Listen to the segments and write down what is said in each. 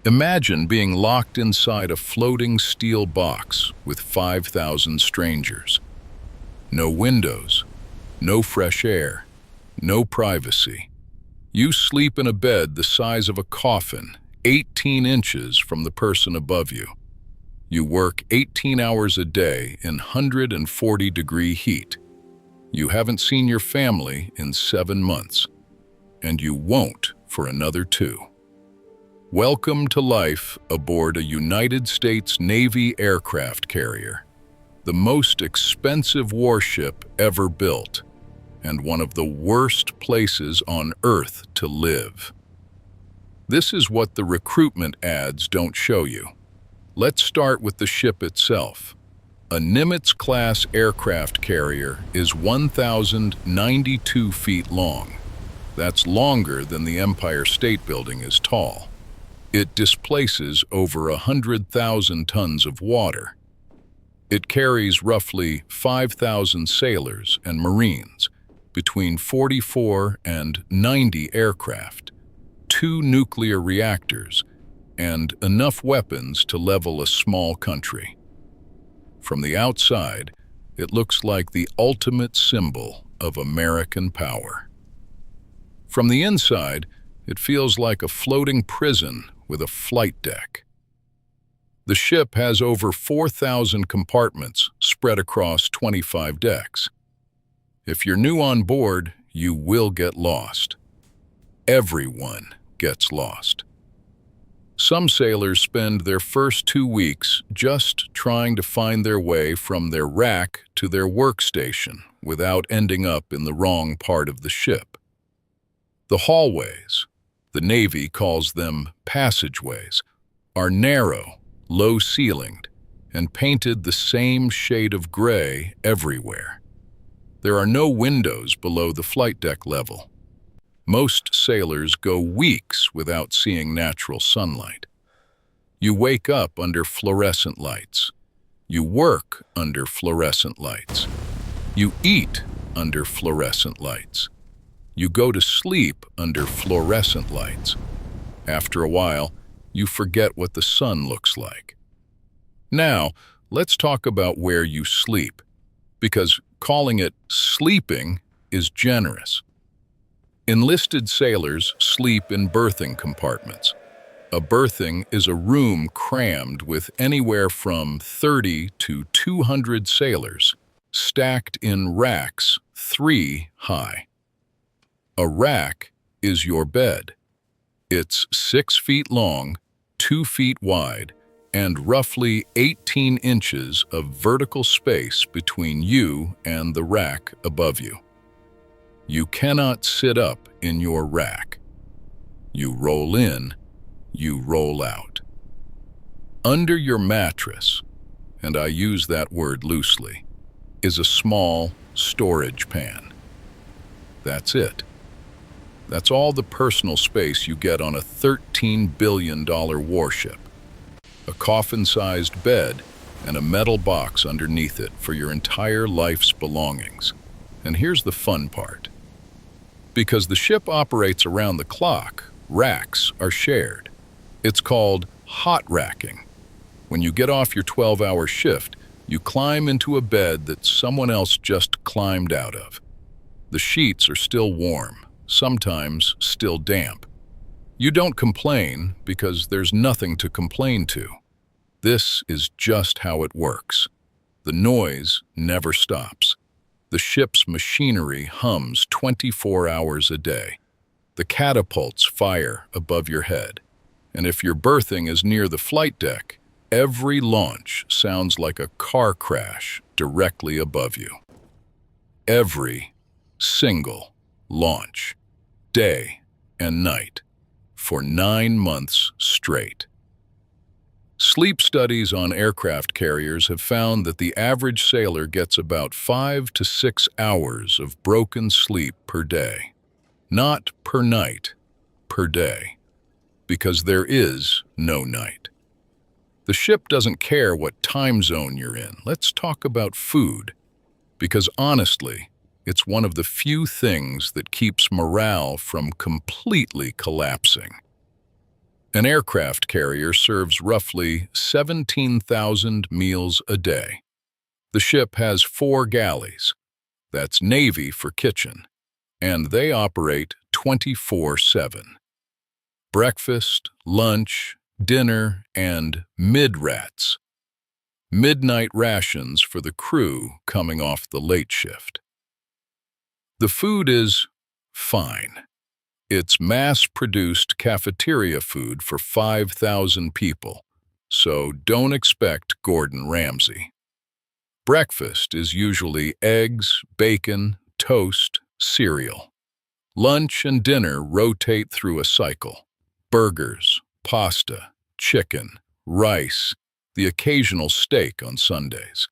Imagine being locked inside a floating steel box with 5,000 strangers. No windows, no fresh air, no privacy. You sleep in a bed the size of a coffin, 18 inches from the person above you. You work 18 hours a day in 140-degree heat. You haven't seen your family in 7 months, and you won't for another 2. Welcome to life aboard a United States Navy aircraft carrier, the most expensive warship ever built, and one of the worst places on Earth to live. This is what the recruitment ads don't show you. Let's start with the ship itself. A Nimitz-class aircraft carrier is 1,092 feet long. That's longer than the Empire State Building is tall. It displaces over 100,000 tons of water. It carries roughly 5,000 sailors and Marines, between 44 and 90 aircraft, 2 nuclear reactors, and enough weapons to level a small country. From the outside, it looks like the ultimate symbol of American power. From the inside, it feels like a floating prison with a flight deck. The ship has over 4,000 compartments spread across 25 decks. If you're new on board, you will get lost. Everyone gets lost. Some sailors spend their first 2 weeks just trying to find their way from their rack to their workstation without ending up in the wrong part of the ship. The hallways, the Navy calls them passageways, are narrow, low-ceilinged, and painted the same shade of gray everywhere. There are no windows below the flight deck level. Most sailors go weeks without seeing natural sunlight. You wake up under fluorescent lights. You work under fluorescent lights. You eat under fluorescent lights. You go to sleep under fluorescent lights. After a while, you forget what the sun looks like. Now, let's talk about where you sleep, because calling it sleeping is generous. Enlisted sailors sleep in berthing compartments. A berthing is a room crammed with anywhere from 30 to 200 sailors, stacked in racks 3 high. A rack is your bed. It's 6 feet long, 2 feet wide, and roughly 18 inches of vertical space between you and the rack above you. You cannot sit up in your rack. You roll in, you roll out. Under your mattress, and I use that word loosely, is a small storage pan. That's it. That's all the personal space you get on a $13 billion warship. A coffin-sized bed and a metal box underneath it for your entire life's belongings. And here's the fun part. Because the ship operates around the clock, racks are shared. It's called hot racking. When you get off your 12-hour shift, you climb into a bed that someone else just climbed out of. The sheets are still warm, sometimes still damp. You don't complain because there's nothing to complain to. This is just how it works. The noise never stops. The ship's machinery hums 24 hours a day. The catapults fire above your head. And if your berthing is near the flight deck, every launch sounds like a car crash directly above you. Every single launch, day and night, for 9 months straight. Sleep studies on aircraft carriers have found that the average sailor gets about 5 to 6 hours of broken sleep per day. Not per night, per day. Because there is no night. The ship doesn't care what time zone you're in. Let's talk about food. Because honestly, it's one of the few things that keeps morale from completely collapsing. An aircraft carrier serves roughly 17,000 meals a day. The ship has 4 galleys. That's Navy for kitchen, and they operate 24/7. Breakfast, lunch, dinner, and mid-rats. Midnight rations for the crew coming off the late shift. The food is fine. It's mass-produced cafeteria food for 5,000 people, so don't expect Gordon Ramsay. Breakfast is usually eggs, bacon, toast, cereal. Lunch and dinner rotate through a cycle. Burgers, pasta, chicken, rice, the occasional steak on Sundays.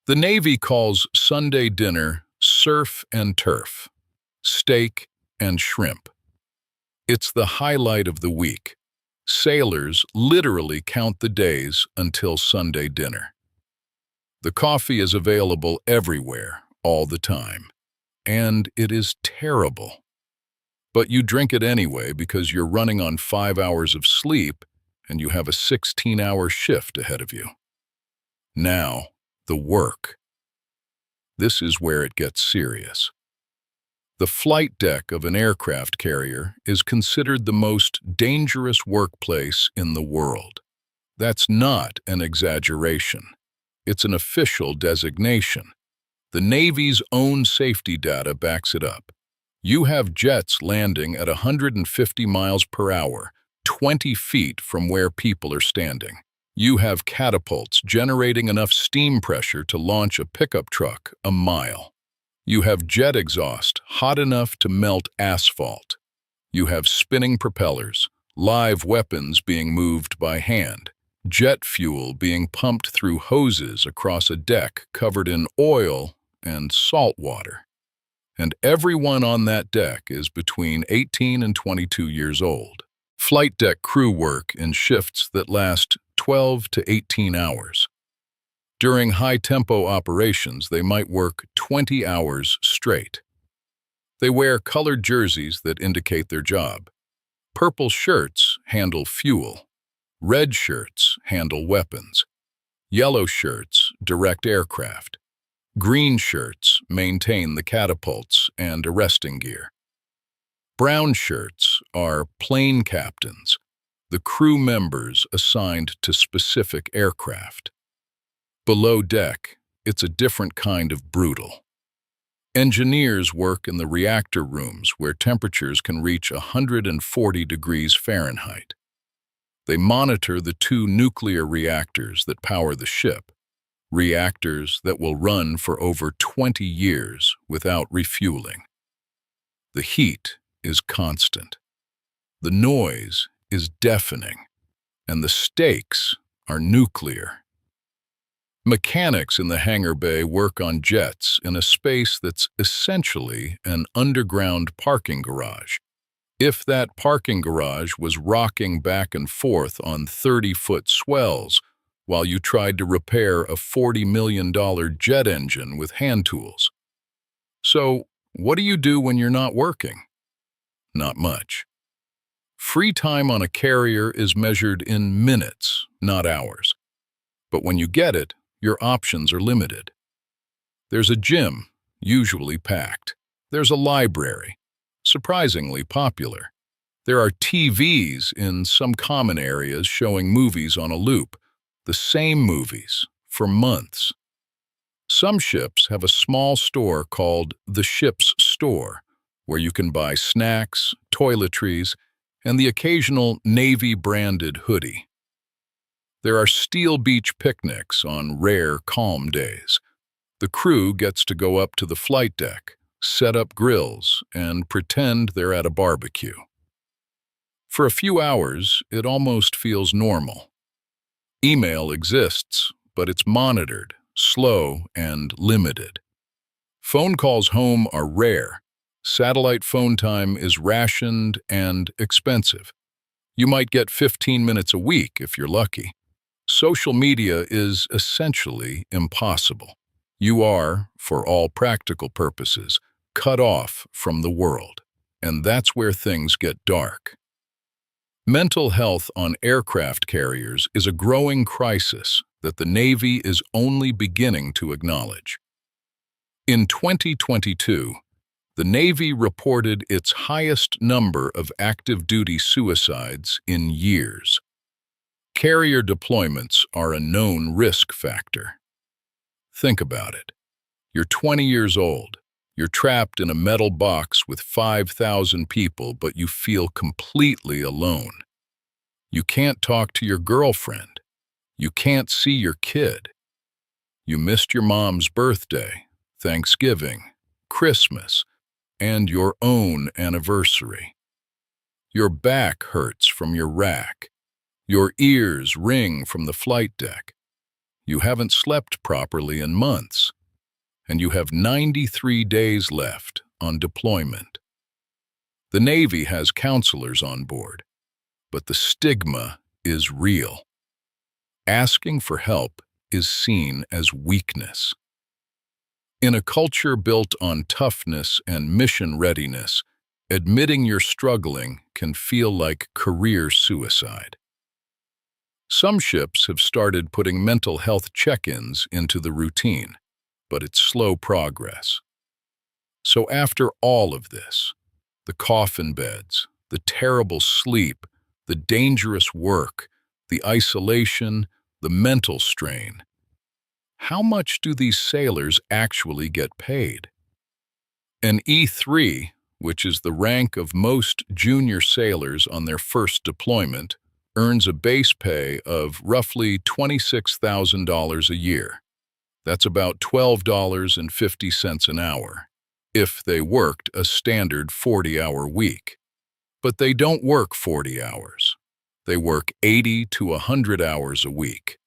The Navy calls Sunday dinner surf and turf, steak and shrimp. It's the highlight of the week. Sailors literally count the days until Sunday dinner. The coffee is available everywhere, all the time. And it is terrible. But you drink it anyway because you're running on 5 hours of sleep and you have a 16-hour shift ahead of you. Now, the work. This is where it gets serious. The flight deck of an aircraft carrier is considered the most dangerous workplace in the world. That's not an exaggeration. It's an official designation. The Navy's own safety data backs it up. You have jets landing at 150 miles per hour, 20 feet from where people are standing. You have catapults generating enough steam pressure to launch a pickup truck a mile. You have jet exhaust hot enough to melt asphalt. You have spinning propellers, live weapons being moved by hand, jet fuel being pumped through hoses across a deck covered in oil and salt water. And everyone on that deck is between 18 and 22 years old. Flight deck crew work in shifts that last 12 to 18 hours. During high-tempo operations, they might work 20 hours straight. They wear colored jerseys that indicate their job. Purple shirts handle fuel. Red shirts handle weapons. Yellow shirts direct aircraft. Green shirts maintain the catapults and arresting gear. Brown shirts are plane captains, the crew members assigned to specific aircraft. Below deck, it's a different kind of brutal. Engineers work in the reactor rooms where temperatures can reach 140 degrees Fahrenheit. They monitor the 2 nuclear reactors that power the ship, reactors that will run for over 20 years without refueling. The heat is constant. The noise is deafening, and the stakes are nuclear. Mechanics in the hangar bay work on jets in a space that's essentially an underground parking garage. If that parking garage was rocking back and forth on 30-foot swells while you tried to repair a $40 million jet engine with hand tools. So, what do you do when you're not working? Not much. Free time on a carrier is measured in minutes, not hours. But when you get it, your options are limited. There's a gym, usually packed. There's a library, surprisingly popular. There are TVs in some common areas showing movies on a loop, the same movies, for months. Some ships have a small store called the ship's store, where you can buy snacks, toiletries, and the occasional Navy-branded hoodie. There are steel beach picnics on rare, calm days. The crew gets to go up to the flight deck, set up grills, and pretend they're at a barbecue. For a few hours, it almost feels normal. Email exists, but it's monitored, slow, and limited. Phone calls home are rare. Satellite phone time is rationed and expensive. You might get 15 minutes a week if you're lucky. Social media is essentially impossible. You are, for all practical purposes, cut off from the world. And that's where things get dark. Mental health on aircraft carriers is a growing crisis that the Navy is only beginning to acknowledge. In 2022, the Navy reported its highest number of active-duty suicides in years. Carrier deployments are a known risk factor. Think about it. You're 20 years old. You're trapped in a metal box with 5,000 people, but you feel completely alone. You can't talk to your girlfriend. You can't see your kid. You missed your mom's birthday, Thanksgiving, Christmas, and your own anniversary. Your back hurts from your rack. Your ears ring from the flight deck. You haven't slept properly in months, and you have 93 days left on deployment. The Navy has counselors on board, but the stigma is real. Asking for help is seen as weakness. In a culture built on toughness and mission readiness, admitting you're struggling can feel like career suicide. Some ships have started putting mental health check-ins into the routine, but it's slow progress. So after all of this, the coffin beds, the terrible sleep, the dangerous work, the isolation, the mental strain, how much do these sailors actually get paid? An E3, which is the rank of most junior sailors on their first deployment, earns a base pay of roughly $26,000 a year. That's about $12.50 an hour, if they worked a standard 40-hour week. But they don't work 40 hours. They work 80 to 100 hours a week,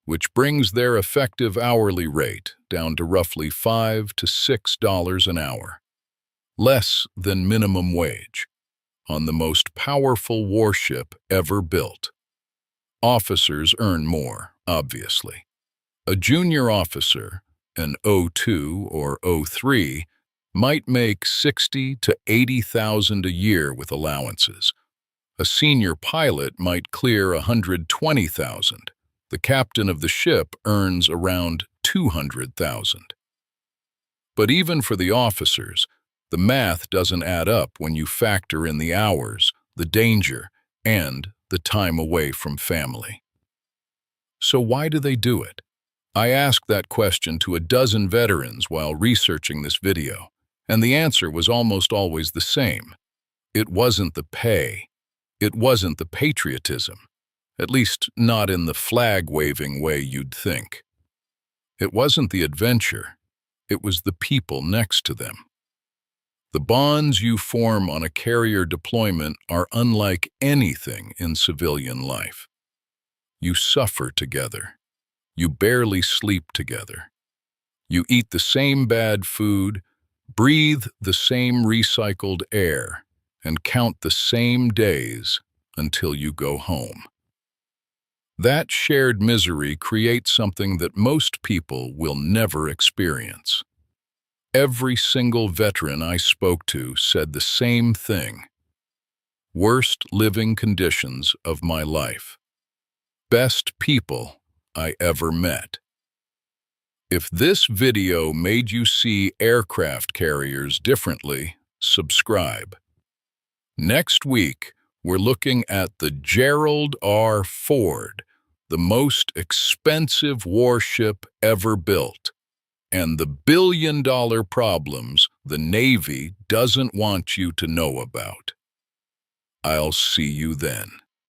which brings their effective hourly rate down to roughly $5 to $6 an hour, less than minimum wage, on the most powerful warship ever built. Officers earn more, obviously. A junior officer, an O2 or O3, might make $60,000 to $80,000 a year with allowances. A senior pilot might clear $120,000. The captain of the ship earns around $200,000. But even for the officers, the math doesn't add up when you factor in the hours, the danger, and the time away from family. So why do they do it? I asked that question to a dozen veterans while researching this video, and the answer was almost always the same. It wasn't the pay. It wasn't the patriotism, at least not in the flag-waving way you'd think. It wasn't the adventure. It was the people next to them. The bonds you form on a carrier deployment are unlike anything in civilian life. You suffer together. You barely sleep together. You eat the same bad food, breathe the same recycled air, and count the same days until you go home. That shared misery creates something that most people will never experience. Every single veteran I spoke to said the same thing. Worst living conditions of my life. Best people I ever met. If this video made you see aircraft carriers differently, subscribe. Next week, we're looking at the Gerald R. Ford, the most expensive warship ever built, and the billion-dollar problems the Navy doesn't want you to know about. I'll see you then.